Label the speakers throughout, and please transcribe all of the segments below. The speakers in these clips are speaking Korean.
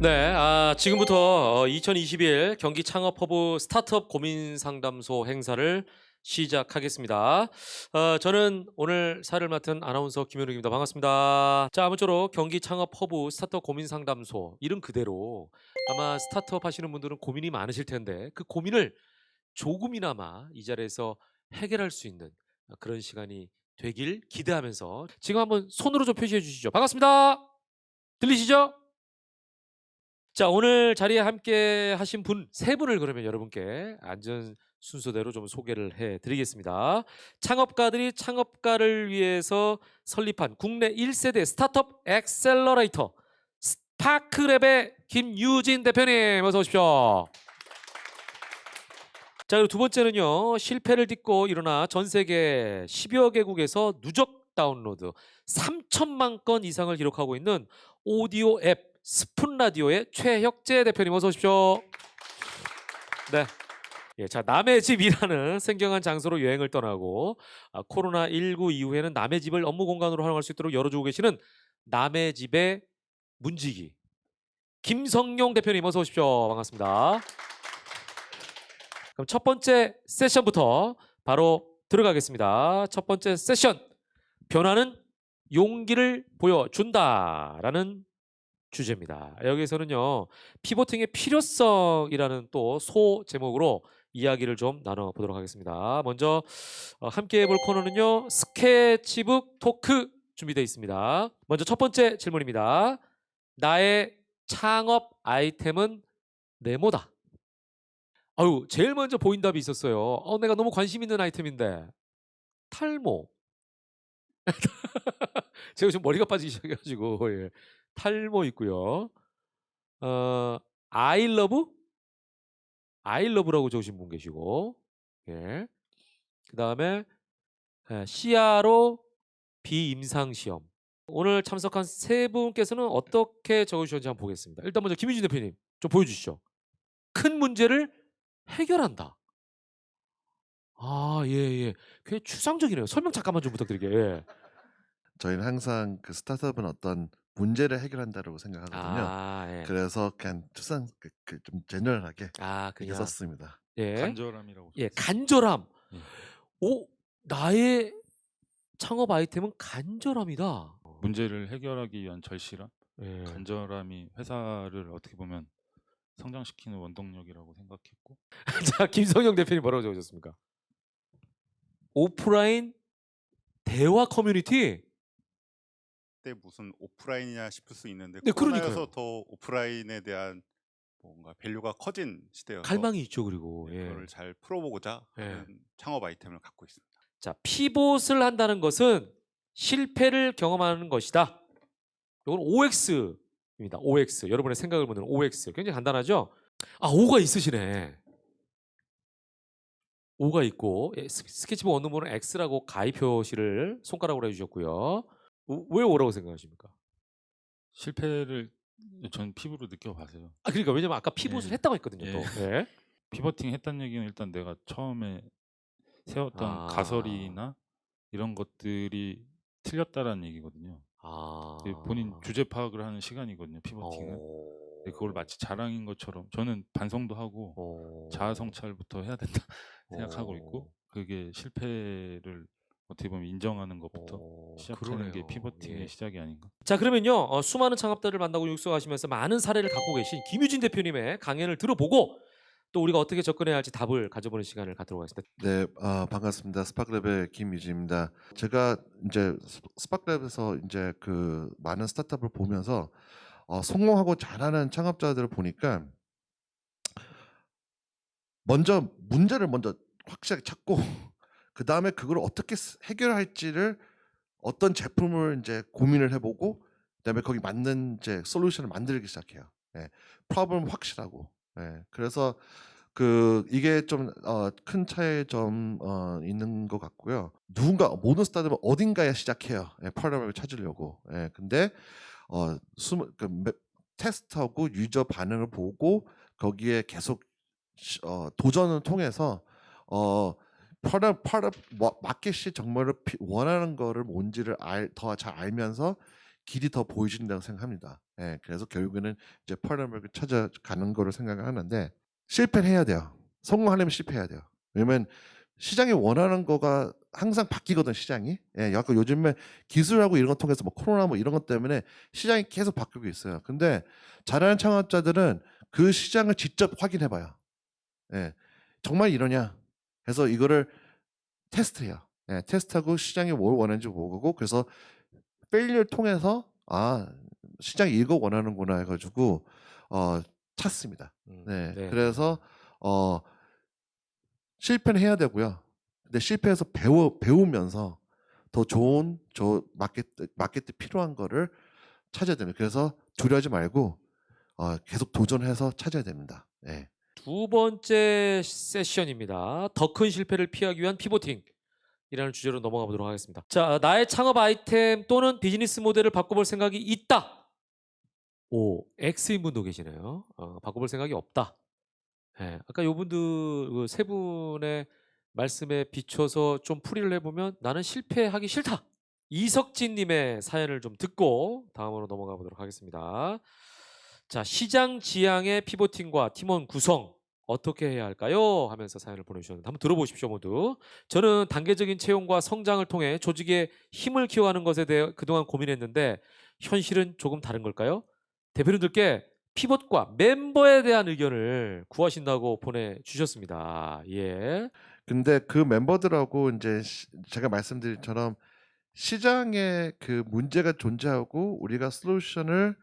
Speaker 1: 네, 지금부터 2021 경기 창업 허브 스타트업 고민 상담소 행사를 시작하겠습니다. 저는 오늘 사회를 맡은 아나운서 김현욱입니다. 반갑습니다. 자, 아무쪼록 경기 창업 허브 스타트업 고민 상담소 이름 그대로 아마 스타트업 하시는 분들은 고민이 많으실 텐데 그 고민을 조금이나마 이 자리에서 해결할 수 있는 그런 시간이 되길 기대하면서 지금 한번 손으로 좀 표시해 주시죠. 반갑습니다. 들리시죠? 자, 오늘 자리에 함께 하신 분 세 분을 그러면 여러분께 안전 순서대로 좀 소개를 해 드리겠습니다. 창업가들이 창업가를 위해서 설립한 국내 1세대 스타트업 엑셀러레이터 스파크랩의 김유진 대표님 어서 오십시오. 자, 그리고 두 번째는요. 실패를 딛고 일어나 전 세계 10여 개국에서 누적 다운로드 3천만 건 이상을 기록하고 있는 오디오 앱 스푼 라디오의 최혁재 대표님 어서 오십시오. 네. 예, 자, 남의 집이라는 생경한 장소로 여행을 떠나고 코로나19 이후에는 남의 집을 업무 공간으로 활용할 수 있도록 열어주고 계시는 남의 집의 문지기 김성용 대표님 어서 오십시오. 반갑습니다. 그럼 첫 번째 세션부터 바로 들어가겠습니다. 첫 번째 세션 변화는 용기를 보여준다라는 주제입니다. 여기서는요 피보팅의 필요성이라는 또 소 제목으로 이야기를 좀 나눠보도록 하겠습니다. 먼저 함께 해볼 코너는요 스케치북 토크 준비되어 있습니다. 먼저 첫 번째 질문입니다. 나의 창업 아이템은 네모다. 아유, 제일 먼저 보인 답이 있었어요. 내가 너무 관심 있는 아이템인데 탈모. 제가 지금 머리가 빠지기 시작해가지고 예. 탈모 있고요. 아이러브? 아이러브라고 적으신 분 계시고, 예. 그 다음에 CRO 비임상 시험. 오늘 참석한 세 분께서는 어떻게 적으셨는지 한번 보겠습니다. 일단 먼저 김유진 대표님 좀 보여주시죠. 큰 문제를 해결한다. 예, 예. 굉장히 추상적이네요. 설명 잠깐만 좀 부탁드릴게요. 예.
Speaker 2: 저희는 항상 그 스타트업은 어떤 문제를 해결한다고 생각하거든요.
Speaker 1: 예.
Speaker 2: 그래서 그냥 추상 좀 제너럴하게 이렇게
Speaker 1: 그냥.
Speaker 2: 썼습니다.
Speaker 1: 예.
Speaker 3: 간절함이라고
Speaker 1: 예,
Speaker 3: 적었어요.
Speaker 1: 간절함.
Speaker 3: 예.
Speaker 1: 오, 나의 창업 아이템은 간절함이다.
Speaker 3: 문제를 해결하기 위한 절실함,
Speaker 1: 예.
Speaker 3: 간절함이 회사를 어떻게 보면 성장시키는 원동력이라고 생각했고,
Speaker 1: 자, 김성영 대표님 뭐라고 적으셨습니까? 오프라인 대화 커뮤니티.
Speaker 4: 때 무슨 오프라인이냐 싶을 수 있는데
Speaker 1: 네,
Speaker 4: 코로나여서
Speaker 1: 그러니까요.
Speaker 4: 더 오프라인에 대한 뭔가 밸류가 커진 시대여서
Speaker 1: 갈망이 있죠, 그리고. 예.
Speaker 4: 그거를 잘 풀어보고자
Speaker 1: 예.
Speaker 4: 하는 창업 아이템을 갖고 있습니다.
Speaker 1: 자, 피봇을 한다는 것은 실패를 경험하는 것이다. 이건 OX입니다. OX. 여러분의 생각을 묻는 OX. 굉장히 간단하죠? O가 있으시네. O가 있고 스케치북 원본은 X라고 가위 표시를 손가락으로 해주셨고요. 왜 O라고 생각하십니까?
Speaker 3: 실패를 전 피부로 느껴봐서요.
Speaker 1: 그러니까 왜냐면 아까 피봇을
Speaker 3: 예.
Speaker 1: 했다고 했거든요.
Speaker 3: 예.
Speaker 1: 또. 예.
Speaker 3: 피버팅 했다는 얘기는 일단 내가 처음에 세웠던 가설이나 이런 것들이 틀렸다라는 얘기거든요. 본인 주제 파악을 하는 시간이거든요. 피버팅은. 근데 그걸 마치 자랑인 것처럼 저는 반성도 하고 자아 성찰부터 해야 된다 생각하고 있고, 그게 실패를 어떻게 보면 인정하는 것부터 시작하는 게 피버팅의
Speaker 1: 예.
Speaker 3: 시작이 아닌가.
Speaker 1: 자, 그러면요 수많은 창업자를 만나고 육성하시면서 많은 사례를 갖고 계신 김유진 대표님의 강연을 들어보고 또 우리가 어떻게 접근해야 할지 답을 가져보는 시간을 갖도록 하겠습니다.
Speaker 2: 네, 반갑습니다. 스파크랩의 김유진입니다. 제가 이제 스파크랩에서 이제 그 많은 스타트업을 보면서 성공하고 잘하는 창업자들을 보니까 먼저 문제를 확실하게 찾고 그 다음에 그걸 어떻게 해결할지를 어떤 제품을 이제 고민을 해보고 그다음에 거기 맞는 이제 솔루션을 만들기 시작해요. 예, 프로블럼 확실하고. 예, 그래서 이게 좀 큰 차이점 있는 것 같고요. 모든 스타트업은 어딘가에 시작해요. 예, 프로블럼을 찾으려고. 예, 근데 테스트하고 유저 반응을 보고 거기에 계속 도전을 통해서 마켓이 정말 원하는 거를 뭔지를 더 잘 알면서 길이 더 보여진다고 생각합니다. 예, 그래서 결국에는 이제 파라맥을 찾아가는 거를 생각을 하는데 실패를 해야 돼요. 성공하려면 실패해야 돼요. 왜냐면 시장이 원하는 거가 항상 바뀌거든 시장이. 예, 약간 요즘에 기술하고 이런 거 통해서 뭐 코로나 뭐 이런 것 때문에 시장이 계속 바뀌고 있어요. 근데 잘하는 창업자들은 그 시장을 직접 확인해봐요. 예, 정말 이러냐? 그래서 이거를 테스트해요. 예, 테스트하고 시장이 뭘 원하는지 보고 그래서 페일리를 통해서 시장이 이거 원하는구나 해가지고 찾습니다. 네,
Speaker 1: 네.
Speaker 2: 그래서 실패는 해야 되고요. 근데 실패해서 배우면서 더 좋은 마케트 필요한 거를 찾아야 됩니다. 그래서 두려워하지 말고 계속 도전해서 찾아야 됩니다. 네.
Speaker 1: 두 번째 세션입니다. 더 큰 실패를 피하기 위한 피보팅이라는 주제로 넘어가 보도록 하겠습니다. 자, 나의 창업 아이템 또는 비즈니스 모델을 바꿔볼 생각이 있다. 오, X인 분도 계시네요. 바꿔볼 생각이 없다. 예, 아까 요분들 그 세 분의 말씀에 비춰서 좀 풀이를 해보면 나는 실패하기 싫다. 이석진님의 사연을 좀 듣고 다음으로 넘어가 보도록 하겠습니다. 자, 시장 지향의 피보팅과 팀원 구성 어떻게 해야 할까요? 하면서 사연을 보내주셨는데 한번 들어보십시오 모두. 저는 단계적인 채용과 성장을 통해 조직의 힘을 키워가는 것에 대해 그동안 고민했는데 현실은 조금 다른 걸까요? 대표님들께 피벗과 멤버에 대한 의견을 구하신다고 보내주셨습니다. 예.
Speaker 2: 근데 그 멤버들하고 이제 제가 말씀드린 처럼 시장에 그 문제가 존재하고 우리가 솔루션을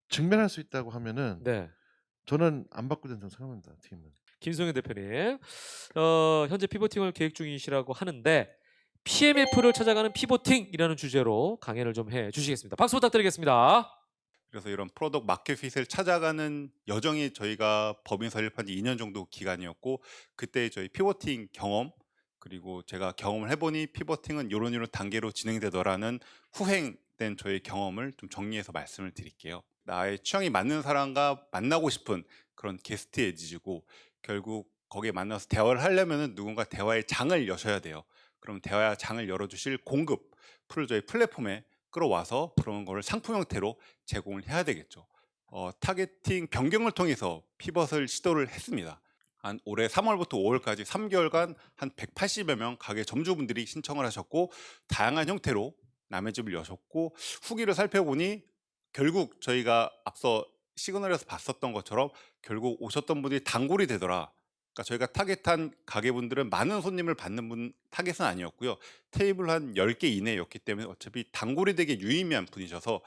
Speaker 2: 직면할 수 있다고 하면은
Speaker 1: 네.
Speaker 2: 저는 안 바꾸는 된다고 생각합니다. 팀은.
Speaker 1: 김성현 대표님, 현재 피보팅을 계획 중이시라고 하는데 PMF를 찾아가는 피보팅이라는 주제로 강연을 좀 해주시겠습니다. 박수 부탁드리겠습니다.
Speaker 4: 그래서 이런 프로덕트 마켓핏을 찾아가는 여정이 저희가 법인 설립한 지 2년 정도 기간이었고, 그때 저희 피보팅 경험, 그리고 제가 경험을 해보니 피보팅은 이런 단계로 진행되더라는 후행된 저희 경험을 좀 정리해서 말씀을 드릴게요. 나의 취향이 맞는 사람과 만나고 싶은 그런 게스트 에디지고, 결국 거기에 만나서 대화를 하려면 누군가 대화의 장을 여셔야 돼요. 그럼 대화의 장을 열어주실 공급 풀을 저희 플랫폼에 끌어와서 그런 거를 상품 형태로 제공을 해야 되겠죠. 타겟팅 변경을 통해서 피벗을 시도를 했습니다. 한 올해 3월부터 5월까지 3개월간 한 180여 명 가게 점주분들이 신청을 하셨고, 다양한 형태로 남의 집을 여셨고, 후기를 살펴보니 결국 저희가 앞서 시그널에서 봤었던 것처럼 결국 오셨던 분들이 단골이 되더라. 그러니까 저희가 타겟한 가게분들은 많은 손님을 받는 분 타겟은 아니었고요. 테이블 한 10개 이내였기 때문에 어차피 단골이 되게 유의미한 분이셔서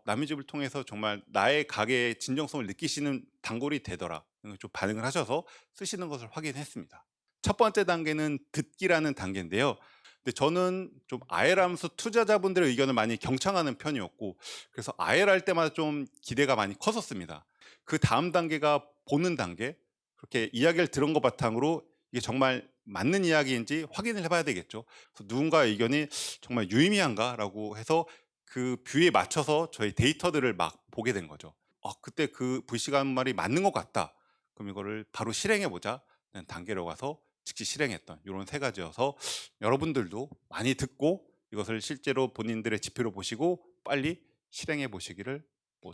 Speaker 4: 남의 집을 통해서 정말 나의 가게의 진정성을 느끼시는 단골이 되더라. 좀 반응을 하셔서 쓰시는 것을 확인했습니다. 첫 번째 단계는 듣기라는 단계인데요. 근데 저는 좀 IR하면서 투자자분들의 의견을 많이 경청하는 편이었고, 그래서 IR 할 때마다 좀 기대가 많이 컸었습니다. 그 다음 단계가 보는 단계, 그렇게 이야기를 들은 것 바탕으로 이게 정말 맞는 이야기인지 확인을 해봐야 되겠죠. 그래서 누군가의 의견이 정말 유의미한가라고 해서 그 뷰에 맞춰서 저희 데이터들을 막 보게 된 거죠. 그때 그 VC가 한 말이 맞는 것 같다. 그럼 이거를 바로 실행해보자 는 단계로 가서 즉시 실행했던 이런 세 가지여서, 여러분들도 많이 듣고 이것을 실제로 본인들의 지표로 보시고 빨리 실행해 보시기를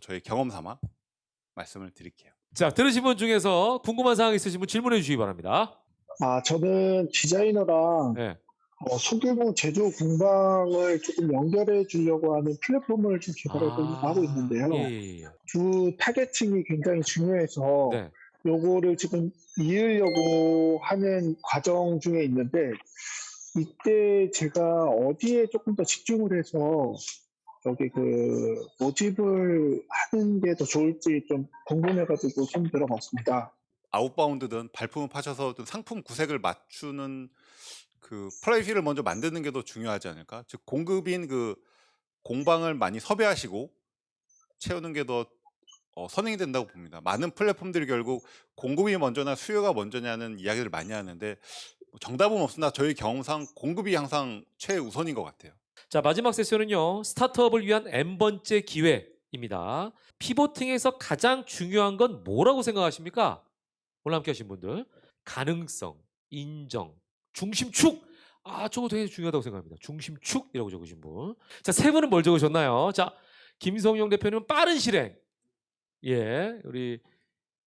Speaker 4: 저희 경험 삼아 말씀을 드릴게요.
Speaker 1: 자, 들으신 분 중에서 궁금한 사항 있으신 분 질문해 주시기 바랍니다.
Speaker 5: 저는 디자이너랑
Speaker 1: 네.
Speaker 5: 소규모 제조 공방을 조금 연결해 주려고 하는 플랫폼을 좀 개발하고 있는데요.
Speaker 1: 예.
Speaker 5: 주 타겟층이 굉장히 중요해서
Speaker 1: 네.
Speaker 5: 요거를 지금 이으려고 하는 과정 중에 있는데, 이때 제가 어디에 조금 더 집중을 해서 여기 그 모집을 하는 게 더 좋을지 좀 궁금해가지고 좀 들어봤습니다.
Speaker 4: 아웃바운드든 발품을 파셔서 상품 구색을 맞추는 그 플레이필을 먼저 만드는 게 더 중요하지 않을까? 즉 공급인 그 공방을 많이 섭외하시고 채우는 게 더 선행이 된다고 봅니다. 많은 플랫폼들이 결국 공급이 먼저나 수요가 먼저냐는 이야기를 많이 하는데 정답은 없으나 저희 경험상 공급이 항상 최우선인 것 같아요.
Speaker 1: 자, 마지막 세션은요. 스타트업을 위한 N번째 기회입니다. 피보팅에서 가장 중요한 건 뭐라고 생각하십니까? 오늘 함께 하신 분들. 가능성, 인정, 중심축. 저거 되게 중요하다고 생각합니다. 중심축이라고 적으신 분. 자, 세 분은 뭘 적으셨나요? 자, 김성용 대표님은 빠른 실행. 예, 우리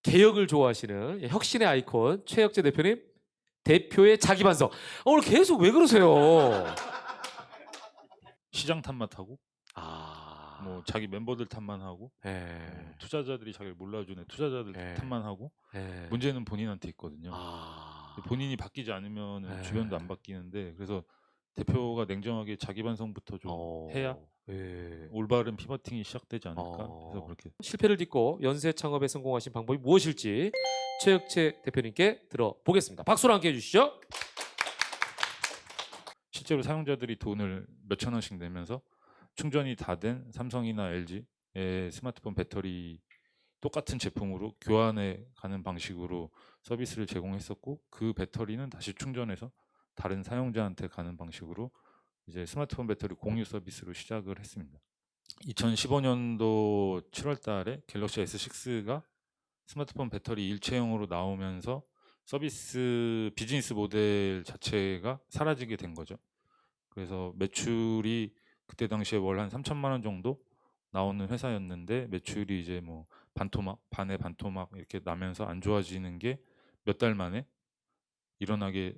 Speaker 1: 개혁을 좋아하시는 혁신의 아이콘 최혁재 대표님 대표의 자기 반성. 오늘 계속 왜 그러세요?
Speaker 3: 시장 탓만하고
Speaker 1: 아,
Speaker 3: 뭐 자기 멤버들 탓만 하고
Speaker 1: 예,
Speaker 3: 투자자들이 자기를 몰라주는 투자자들
Speaker 1: 예.
Speaker 3: 탓만 하고
Speaker 1: 예.
Speaker 3: 문제는 본인한테 있거든요.
Speaker 1: 아,
Speaker 3: 본인이 바뀌지 않으면
Speaker 1: 예.
Speaker 3: 주변도 안 바뀌는데 그래서 대표가 냉정하게 자기 반성부터 좀 해야
Speaker 1: 예.
Speaker 3: 올바른 피버팅이 시작되지 않을까.
Speaker 1: 어.
Speaker 3: 그래서 그렇게
Speaker 1: 실패를 딛고 연쇄 창업에 성공하신 방법이 무엇일지 최혁재 대표님께 들어보겠습니다. 박수로 함께 해주시죠.
Speaker 3: 실제로 사용자들이 돈을 몇천 원씩 내면서 충전이 다 된 삼성이나 LG의 스마트폰 배터리 똑같은 제품으로 교환해 가는 방식으로 서비스를 제공했었고 그 배터리는 다시 충전해서 다른 사용자한테 가는 방식으로 이제 스마트폰 배터리 공유 서비스로 시작을 했습니다. 2015년도 7월 달에 갤럭시 S6가 스마트폰 배터리 일체형으로 나오면서 서비스 비즈니스 모델 자체가 사라지게 된 거죠. 그래서 매출이 그때 당시에 월 한 3천만 원 정도 나오는 회사였는데 매출이 이제 뭐 반토막, 반의 반토막 이렇게 나면서 안 좋아지는 게 몇 달 만에 일어나게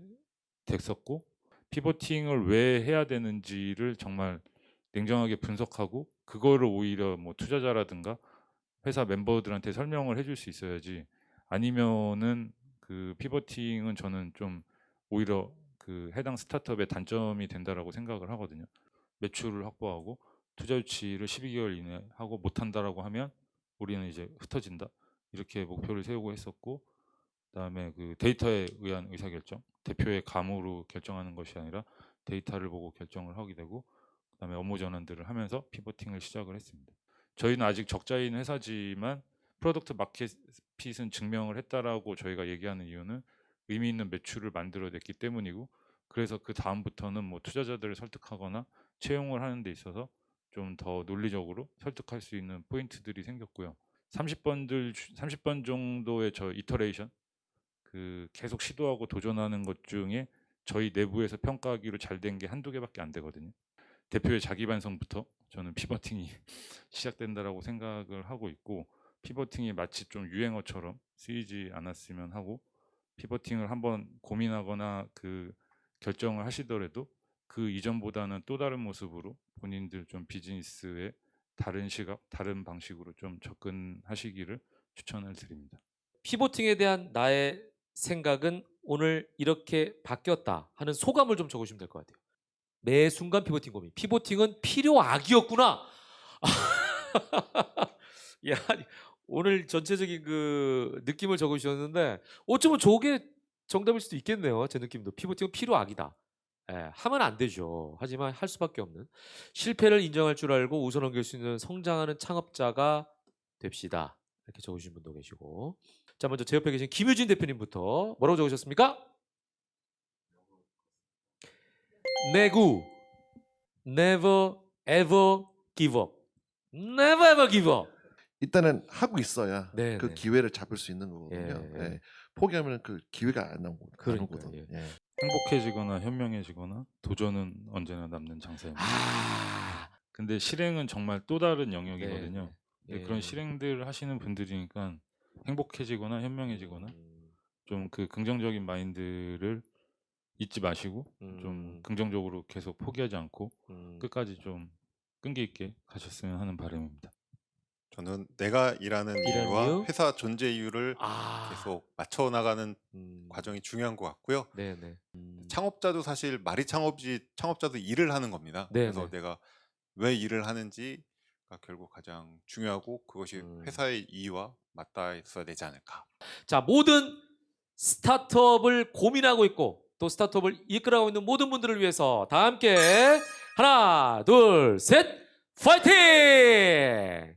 Speaker 3: 됐었고 피보팅을 왜 해야 되는지를 정말 냉정하게 분석하고 그거를 오히려 뭐 투자자라든가 회사 멤버들한테 설명을 해줄 수 있어야지 아니면은 그 피보팅은 저는 좀 오히려 그 해당 스타트업의 단점이 된다라고 생각을 하거든요. 매출을 확보하고 투자 유치를 12개월 이내 하고 못한다라고 하면 우리는 이제 흩어진다 이렇게 목표를 세우고 했었고 그다음에 그 데이터에 의한 의사결정 대표의 감으로 결정하는 것이 아니라 데이터를 보고 결정을 하게 되고 그다음에 업무 전환들을 하면서 피보팅을 시작을 했습니다. 저희는 아직 적자인 회사지만 프로덕트 마켓핏은 증명을 했다라고 저희가 얘기하는 이유는 의미 있는 매출을 만들어냈기 때문이고 그래서 그 다음부터는 뭐 투자자들을 설득하거나 채용을 하는 데 있어서 좀 더 논리적으로 설득할 수 있는 포인트들이 생겼고요. 30번 정도의 저 이터레이션 그 계속 시도하고 도전하는 것 중에 저희 내부에서 평가하기로 잘 된 게 한두 개밖에 안 되거든요. 대표의 자기 반성부터 저는 피버팅이 시작된다라고 생각을 하고 있고 피버팅이 마치 좀 유행어처럼 쓰이지 않았으면 하고 피버팅을 한번 고민하거나 그 결정을 하시더라도 그 이전보다는 또 다른 모습으로 본인들 좀 비즈니스에 다른 시각, 다른 방식으로 좀 접근하시기를 추천을 드립니다.
Speaker 1: 피보팅에 대한 나의 생각은 오늘 이렇게 바뀌었다 하는 소감을 좀 적으시면 될 것 같아요. 매 순간 피보팅 고민. 피보팅은 필요악이었구나. 야, 오늘 전체적인 그 느낌을 적으셨는데 어쩌면 저게 정답일 수도 있겠네요. 제 느낌도 피보팅은 필요악이다. 예, 하면 안 되죠. 하지만 할 수밖에 없는 실패를 인정할 줄 알고 우선 넘길 수 있는 성장하는 창업자가 됩시다. 이렇게 적으신 분도 계시고. 자, 먼저 제 옆에 계신 김유진 대표님부터 뭐라고 적으셨습니까? 내구 never ever give up. never ever give up.
Speaker 2: 일단은 하고 있어야
Speaker 1: 네,
Speaker 2: 그
Speaker 1: 네.
Speaker 2: 기회를 잡을 수 있는 거거든요.
Speaker 1: 예, 예.
Speaker 2: 예. 포기하면 그 기회가 안
Speaker 1: 그러니까요,
Speaker 2: 오거든.
Speaker 1: 예.
Speaker 2: 예.
Speaker 3: 행복해지거나 현명해지거나 도전은 언제나 남는 장사입니다.
Speaker 1: 아,
Speaker 3: 근데 실행은 정말 또 다른 영역이거든요.
Speaker 1: 네,
Speaker 3: 근데
Speaker 1: 예.
Speaker 3: 그런 실행들을 하시는 분들이니까 행복해지거나 현명해지거나 좀 그 긍정적인 마인드를 잊지 마시고 좀 긍정적으로 계속 포기하지 않고 끝까지 좀 끈기 있게 가셨으면 하는 바람입니다.
Speaker 4: 저는 내가 일하는
Speaker 1: 일하는
Speaker 4: 이유와
Speaker 1: 이유?
Speaker 4: 회사 존재 이유를
Speaker 1: 아,
Speaker 4: 계속 맞춰 나가는
Speaker 1: 음,
Speaker 4: 과정이 중요한 것 같고요.
Speaker 1: 네네.
Speaker 4: 창업자도 사실 말이 창업이지 창업자도 일을 하는 겁니다.
Speaker 1: 네네.
Speaker 4: 그래서 내가 왜 일을 하는지가 결국 가장 중요하고 그것이 회사의 이익와 맞닿아 있어야 되지 않을까.
Speaker 1: 자, 모든 스타트업을 고민하고 있고 또 스타트업을 이끌어가고 있는 모든 분들을 위해서 다 함께 하나, 둘, 셋, 파이팅!